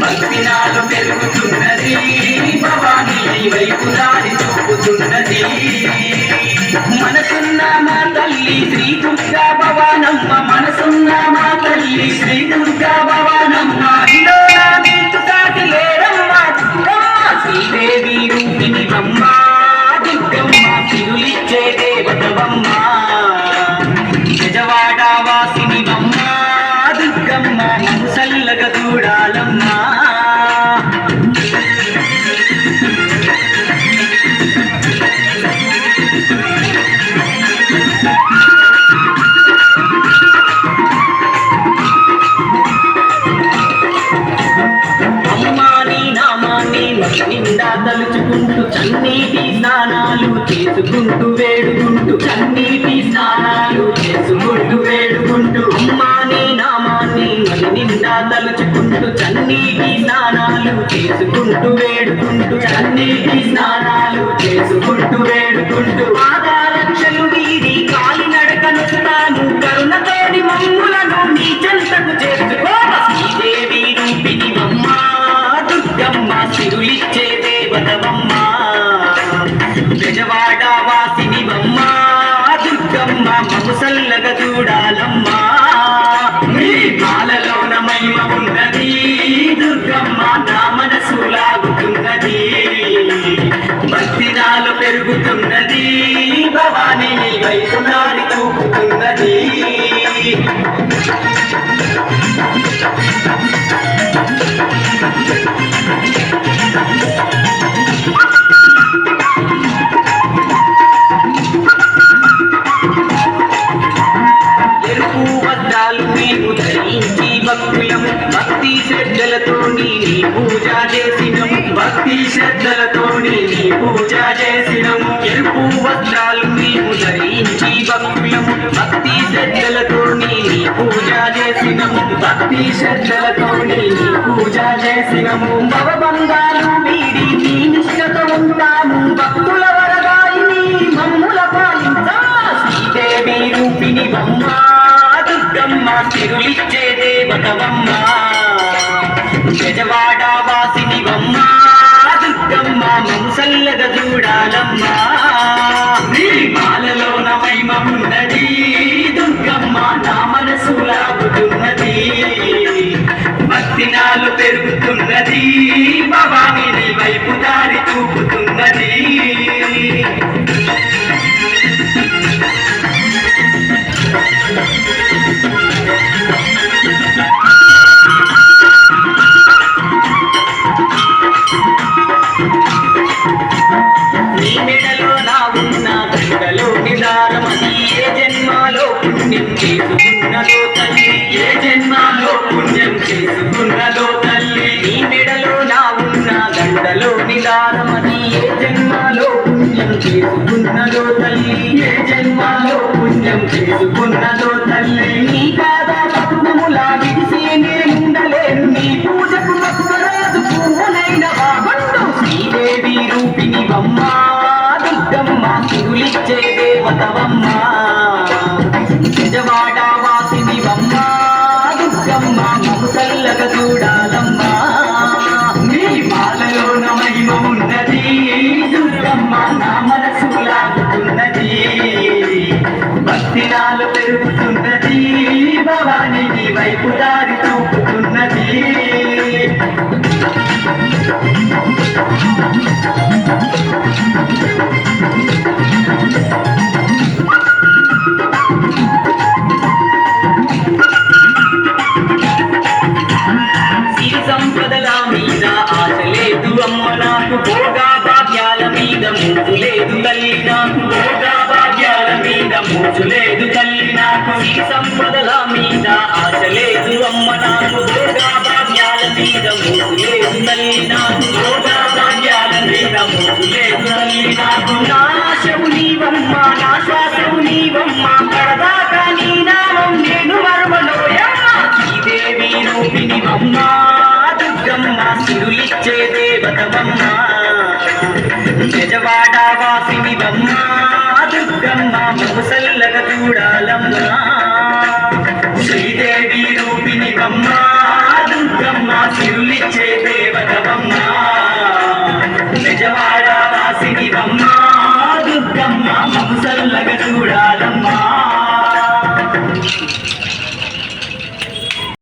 భక్తి నాలో పెరుగుతున్నది భవానీ వైపు దారి చూపుతున్నది మనసున్న మా తల్లి శ్రీ దుర్గా భవానమ్మ మనసున్న మా తల్లి శ్రీ దుర్గా భవానమ్మ సాటి లేరమ్మ శ్రీదేవి రూపిణి అమ్మ దుర్గమ్మ సిరులిచ్చే దేవతవమ్మ నిజవాడ వాసిని అమ్మ దుర్గమ్మ ముసల్లగ చూడాలమ్మ నిండా తలుచుకుంటూ చన్నీటి స్నానాలు చేసుకుంటూ వేడుకుంటూ చన్నీటి స్నానాలు చేసుకుంటూ వేడుకుంటూ అమ్మాని నామాన్ని మరి నిండా తలుచుకుంటూ చన్నీటి స్నానాలు చేసుకుంటూ వేడుకుంటూ చన్నీటి స్నానాలు చేసుకుంటూ వేడుకుంటూ పాదారక్షలు వీడి కాలి నడకనుస్తాను కరుణతోని మమ్ములను నీ చెంతకు చేర్చుకో శ్రీదేవి రూపిణి అమ్మ దుర్గమ్మ సిరులిచ్చే దేవతవమ్మ బెజవాడ వాసిని అమ్మ దుర్గమ్మ ముసల్లగ చూడాలమ్మ నీ మాలలోన మహిమ ఉన్నది దుర్గమ్మ నా మనసు లాగుతున్నది భక్తి నాలో పెరుగుతున్నది భవానీ నీ వైపు నారి చూపుతున్నది ఎరుపు వస్త్రాలు మేము ధరించి భక్తులము భక్తి శ్రద్ధలతో నీ పూజ చేసినము భక్తి శ్రద్ధలతో నీ పూజ చేసినము ఎరుపు వస్త్రాలు మేము ధరించి భక్తులము భక్తి శ్రద్ధలతో నీ పూజ చేసినము భక్తి శ్రద్ధలతో నీ పూజ చేసినము భవబంధాలు వీడి నీ నిష్ఠతో ఉంటాము భక్తుల వరదాయిని మమ్ముల పాలించా శ్రీదేవి రూపిణి అమ్మ దుర్గమ్మ సిరులిచ్చే దేవతవమ్మ బెజవాడ వాసిని అమ్మ దుర్గమ్మ ముసల్లగ చూడాలమ్మ నీ మాలలోన మహిమ ఉన్నది దుర్గమ్మ నా మనసు లాగుతున్నది భక్తి నాలో పెరుగుతున్నది భవానీ నీ వైపు దారి చూపుతున్నది నీ మెడలో నా ఉన్న గంగలో నిదారమని ఏ జన్మలో పుణ్యం చేసుకున్నదో తల్లి ఏ జన్మలో పుణ్యం చేసుకున్నదో తల్లి నీ మెడలో నా ఉన్న గంగలో నిదారమని ఏ జన్మలో పుణ్యం చేసుకున్నదో తల్లి ఏ జన్మలో పుణ్యం చేసుకున్నదో తల్లి నీ కాదా పద్మములా విడిసి ఉండలేను నీ పూజకు ఒక్కరోజు పూనైన బాగుండు శ్రీదేవి రూపిణి అమ్మ దుర్గమ్మ సిరులిచ్చే దేవతవమ్మ బెజవాడ వాసిని అమ్మ దుర్గమ్మ ముసల్లగ చూడాలమ్మ నీ మాలలోన మహిమ ఉన్నది దుర్గమ్మ నా మనసు లాగుతున్నది భక్తి నాలో పెరుగుతున్నది భవానీ నీ వైపు దారి చూపుతున్నది సిరి సంపదల మీద ఆశ లేదు అమ్మ నాకు భోగా భాగ్యాల మీద మూసు లేదు తల్లి నాకు భోగా భాగ్యాల మీద మూసు లేదు తల్లి నాకు సిరి సంపదల మీద ఆశ లేదు అమ్మ నాకు భోగా భాగ్యాల మీద మూసు లేదు తల్లి నాకు భోగా భాగ్యాల మీద మూసు లేదు తల్లి నాకు నా ఆశవు నీవమ్మ నా శ్వాసవు నీవమ్మ కడదాకా